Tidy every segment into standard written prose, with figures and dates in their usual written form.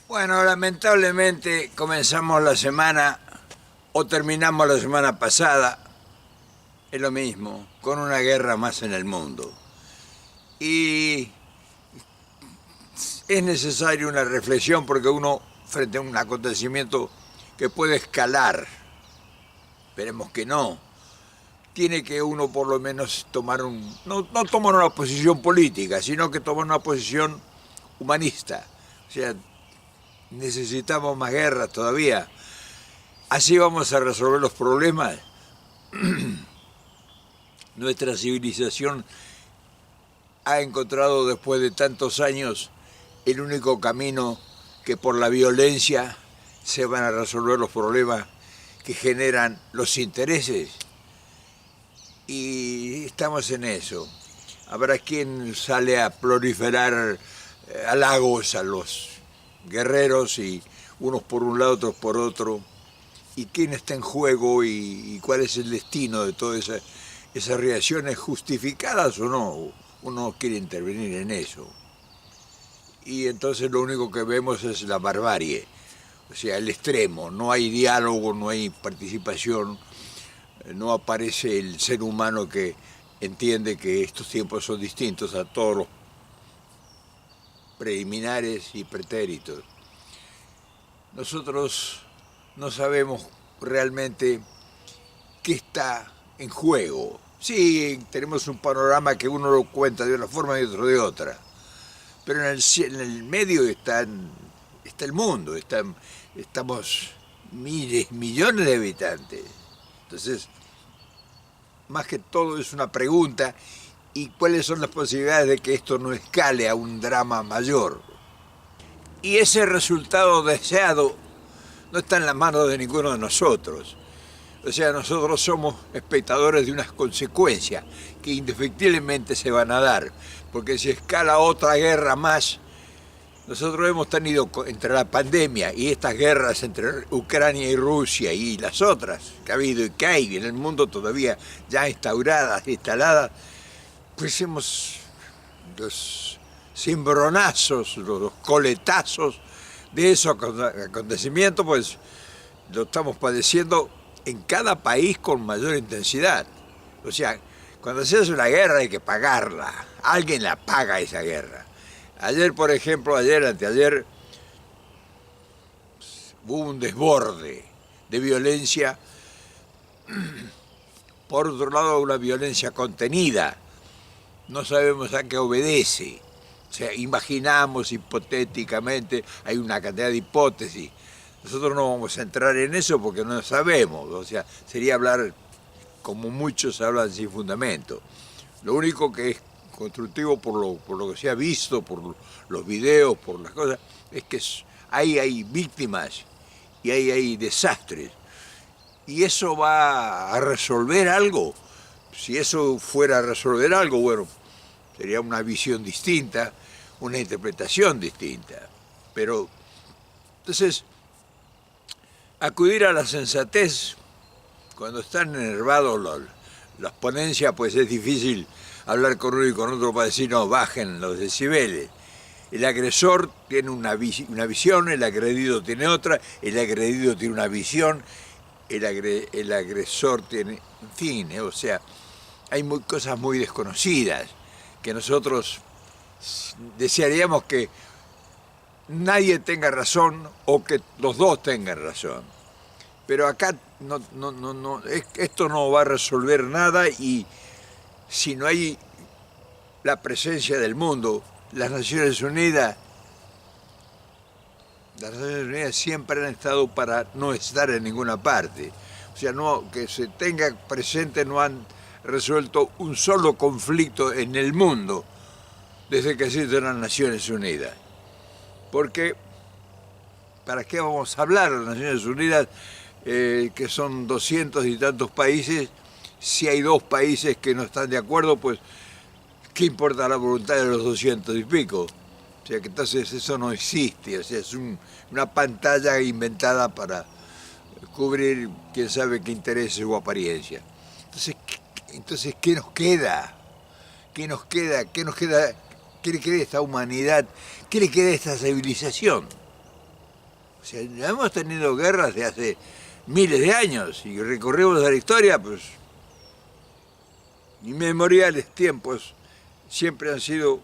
Bueno, lamentablemente comenzamos la semana o terminamos la semana pasada, es lo mismo, con una guerra más en el mundo. Y es necesaria una reflexión porque uno, frente a un acontecimiento que puede escalar, esperemos que no, tiene que uno por lo menos tomar no tomar una posición política, sino que tomar una posición humanista. O sea, necesitamos más guerras todavía. Así vamos a resolver los problemas. Nuestra civilización ha encontrado después de tantos años el único camino que por la violencia se van a resolver los problemas que generan los intereses. Y estamos en eso. Habrá quien sale a proliferar halagos a los guerreros y unos por un lado, otros por otro. ¿Y quién está en juego y cuál es el destino de todas esas reacciones justificadas o no? Uno quiere intervenir en eso. Y entonces lo único que vemos es la barbarie, o sea, el extremo. No hay diálogo, no hay participación, no aparece el ser humano que entiende que estos tiempos son distintos a todos los preliminares y pretéritos. Nosotros no sabemos realmente qué está en juego. Sí, tenemos un panorama que uno lo cuenta de una forma y otro de otra, pero en el medio está el mundo, estamos miles, millones de habitantes. Entonces, más que todo es una pregunta, ¿y cuáles son las posibilidades de que esto no escale a un drama mayor? Y ese resultado deseado no está en las manos de ninguno de nosotros. O sea, nosotros somos espectadores de unas consecuencias que indefectiblemente se van a dar, porque si escala otra guerra más, nosotros hemos tenido entre la pandemia y estas guerras entre Ucrania y Rusia y las otras que ha habido y que hay en el mundo todavía ya instauradas, instaladas, pues los cimbronazos, los coletazos de esos acontecimientos, pues lo estamos padeciendo en cada país con mayor intensidad. O sea, cuando se hace una guerra hay que pagarla, alguien la paga esa guerra. Ayer, por ejemplo, anteayer, hubo un desborde de violencia, por otro lado una violencia contenida, no sabemos a qué obedece. O sea, imaginamos hipotéticamente, hay una cantidad de hipótesis. Nosotros no vamos a entrar en eso porque no sabemos, o sea, sería hablar como muchos hablan sin fundamento. Lo único que es constructivo por lo que se ha visto, por los videos, por las cosas, es que hay víctimas y hay desastres. ¿Y eso va a resolver algo? Si eso fuera a resolver algo, bueno, sería una visión distinta, una interpretación distinta. Pero, entonces, acudir a la sensatez cuando están enervados las ponencias, pues es difícil hablar con uno y con otro para decir, no, bajen los decibeles. El agresor tiene una visión, el agredido tiene otra, el agredido tiene una visión, el agresor tiene, en fin, o sea, hay cosas muy desconocidas que nosotros desearíamos que nadie tenga razón o que los dos tengan razón. Pero acá esto no va a resolver nada y si no hay la presencia del mundo, las Naciones Unidas siempre han estado para no estar en ninguna parte. O sea, no que se tenga presente, no han resuelto un solo conflicto en el mundo desde que existen las Naciones Unidas. Porque, ¿para qué vamos a hablar de las Naciones Unidas, que son 200 y tantos países? Si hay dos países que no están de acuerdo, pues, ¿qué importa la voluntad de los 200 y pico? O sea, que entonces eso no existe, o sea, es una pantalla inventada para cubrir quién sabe qué intereses o apariencia. Entonces, ¿qué nos queda? ¿Qué nos queda? ¿Qué nos queda? ¿Qué le queda a esta humanidad? ¿Qué le queda a esta civilización? O sea, hemos tenido guerras de hace miles de años y recorrimos a la historia, pues inmemoriales tiempos siempre han sido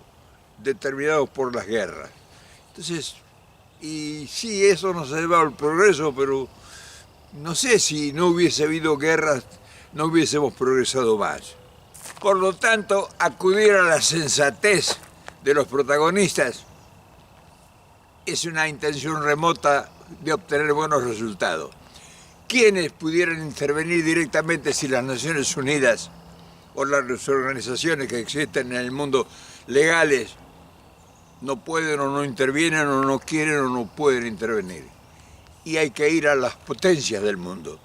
determinados por las guerras. Entonces, y sí, eso nos ha llevado al progreso, pero no sé si no hubiese habido guerras, no hubiésemos progresado más. Por lo tanto, acudir a la sensatez de los protagonistas es una intención remota de obtener buenos resultados. ¿Quiénes pudieran intervenir directamente si las Naciones Unidas o las organizaciones que existen en el mundo legales no pueden o no intervienen o no quieren o no pueden intervenir? Y hay que ir a las potencias del mundo.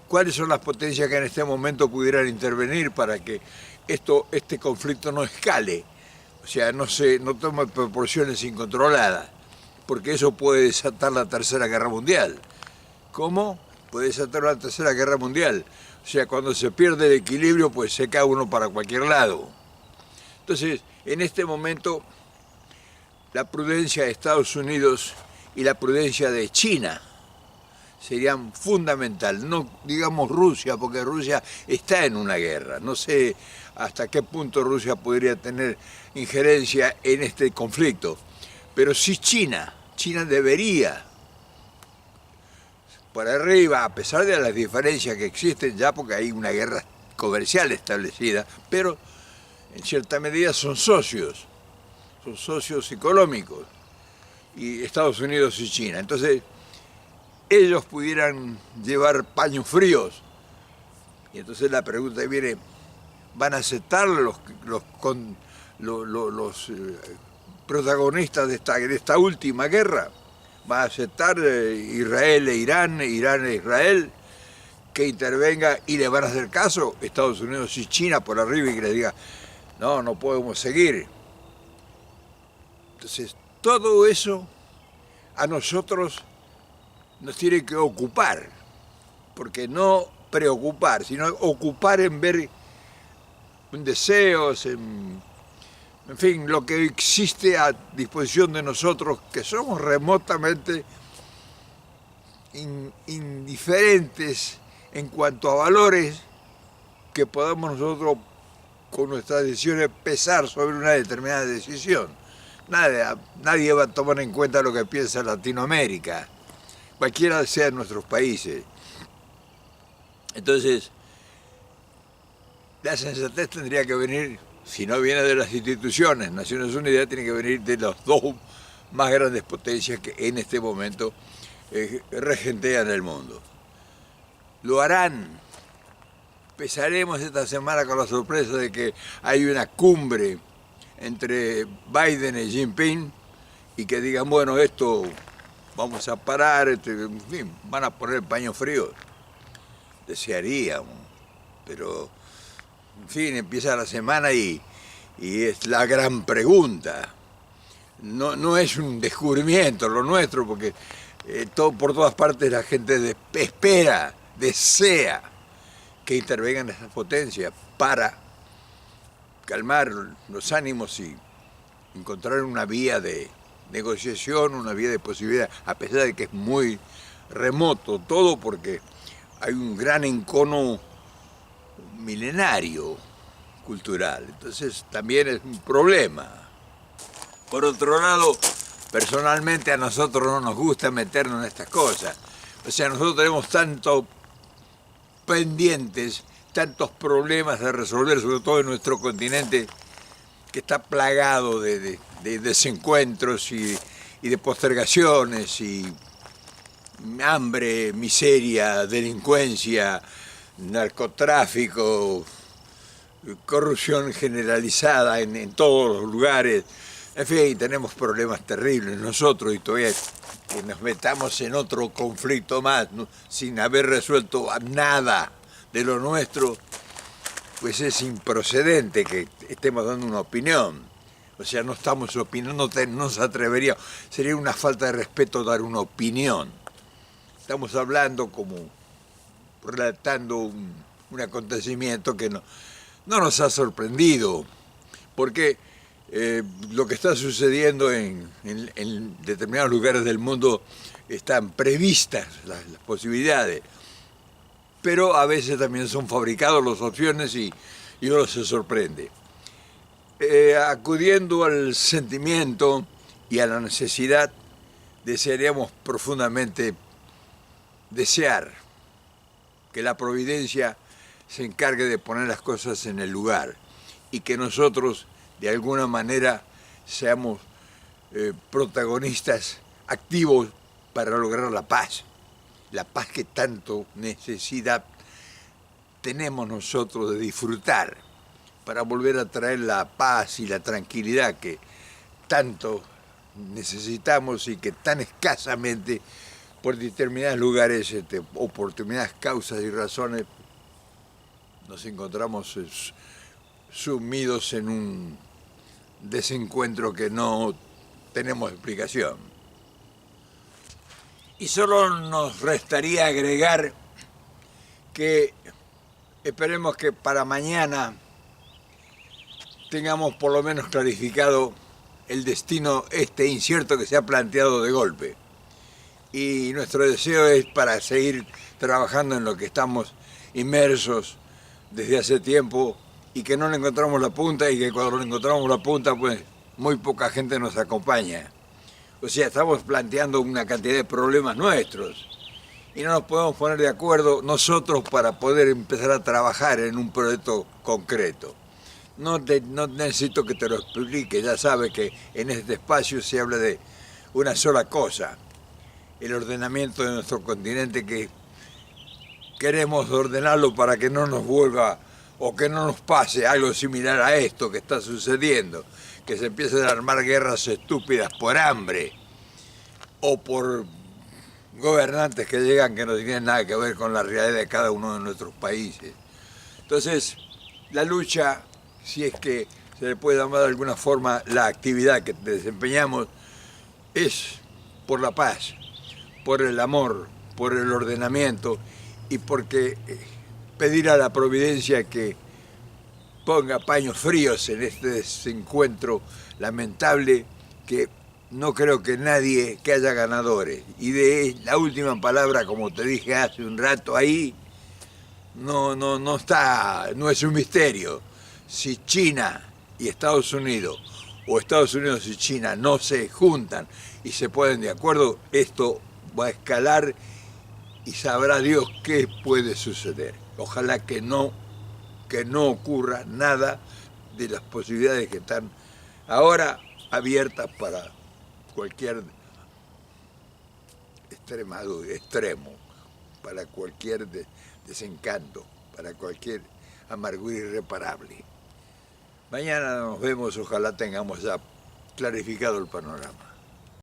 ¿Cuáles son las potencias que en este momento pudieran intervenir para que este conflicto no escale? O sea, no tome proporciones incontroladas, porque eso puede desatar la Tercera Guerra Mundial. ¿Cómo? Puede desatar la Tercera Guerra Mundial. O sea, cuando se pierde el equilibrio, pues se cae uno para cualquier lado. Entonces, en este momento, la prudencia de Estados Unidos y la prudencia de China serían fundamental. No digamos Rusia, porque Rusia está en una guerra. No sé hasta qué punto Rusia podría tener injerencia en este conflicto. Pero sí China. China debería, por arriba, a pesar de las diferencias que existen ya, porque hay una guerra comercial establecida, pero en cierta medida son socios económicos, y Estados Unidos y China. Entonces, ellos pudieran llevar paños fríos. Y entonces la pregunta viene, ¿van a aceptar los protagonistas de esta última guerra? ¿Va a aceptar Israel e Irán e Israel que intervenga y le van a hacer caso Estados Unidos y China por arriba y que les diga, no podemos seguir? Entonces, todo eso a nosotros nos tiene que ocupar, porque no preocupar, sino ocupar en ver en deseos, en fin, lo que existe a disposición de nosotros, que somos remotamente indiferentes en cuanto a valores que podamos nosotros con nuestras decisiones pesar sobre una determinada decisión. Nadie va a tomar en cuenta lo que piensa Latinoamérica, cualquiera sea nuestros países. Entonces, la sensatez tendría que venir, si no viene de las instituciones, Naciones Unidas, tiene que venir de las dos más grandes potencias que en este momento regentean el mundo. Lo harán. Empezaremos esta semana con la sorpresa de que hay una cumbre entre Biden y Jinping y que digan, bueno, esto vamos a parar, en fin, van a poner paño frío. Desearíamos, pero en fin, empieza la semana y es la gran pregunta. No es un descubrimiento lo nuestro, porque por todas partes la gente espera, desea que intervengan esas potencias para calmar los ánimos y encontrar una vía de negociación, una vía de posibilidad, a pesar de que es muy remoto todo, porque hay un gran encono milenario cultural. Entonces también es un problema. Por otro lado, personalmente a nosotros no nos gusta meternos en estas cosas. O sea, nosotros tenemos tantos pendientes, tantos problemas de resolver, sobre todo en nuestro continente, que está plagado de desencuentros y de postergaciones y hambre, miseria, delincuencia, narcotráfico, corrupción generalizada en todos los lugares. En fin, tenemos problemas terribles nosotros y todavía que nos metamos en otro conflicto más, ¿no?, sin haber resuelto nada de lo nuestro, pues es improcedente que estemos dando una opinión. O sea, no estamos opinando, no nos atreveríamos, sería una falta de respeto dar una opinión. Estamos hablando como relatando un acontecimiento que no nos ha sorprendido, porque Lo que está sucediendo en determinados lugares del mundo están previstas las posibilidades, pero a veces también son fabricados las opciones y uno se sorprende. Acudiendo al sentimiento y a la necesidad, desearíamos profundamente desear que la providencia se encargue de poner las cosas en el lugar y que nosotros de alguna manera seamos protagonistas activos para lograr la paz que tanto necesidad tenemos nosotros de disfrutar, para volver a traer la paz y la tranquilidad que tanto necesitamos y que tan escasamente por determinados lugares o por determinadas causas y razones nos encontramos sumidos en un desencuentro que no tenemos explicación. Y solo nos restaría agregar que esperemos que para mañana tengamos por lo menos clarificado el destino incierto que se ha planteado de golpe. Y nuestro deseo es para seguir trabajando en lo que estamos inmersos desde hace tiempo y que no le encontramos la punta y que cuando le encontramos la punta pues muy poca gente nos acompaña. O sea, estamos planteando una cantidad de problemas nuestros y no nos podemos poner de acuerdo nosotros para poder empezar a trabajar en un proyecto concreto. No necesito que te lo explique, ya sabes que en este espacio se habla de una sola cosa, el ordenamiento de nuestro continente, que queremos ordenarlo para que no nos vuelva o que no nos pase algo similar a esto que está sucediendo, que se empiecen a armar guerras estúpidas por hambre o por gobernantes que llegan que no tienen nada que ver con la realidad de cada uno de nuestros países. Entonces, la lucha, si es que se le puede llamar de alguna forma la actividad que desempeñamos, es por la paz, por el amor, por el ordenamiento y porque pedir a la providencia que ponga paños fríos en este desencuentro lamentable, que no creo que nadie, que haya ganadores. Y de la última palabra, como te dije hace un rato ahí, no es un misterio. Si China y Estados Unidos, o Estados Unidos y China no se juntan y se ponen de acuerdo, esto va a escalar y sabrá Dios qué puede suceder. Ojalá que no ocurra nada de las posibilidades que están ahora abiertas para cualquier extremo, para cualquier desencanto, para cualquier amargura irreparable. Mañana nos vemos, ojalá tengamos ya clarificado el panorama.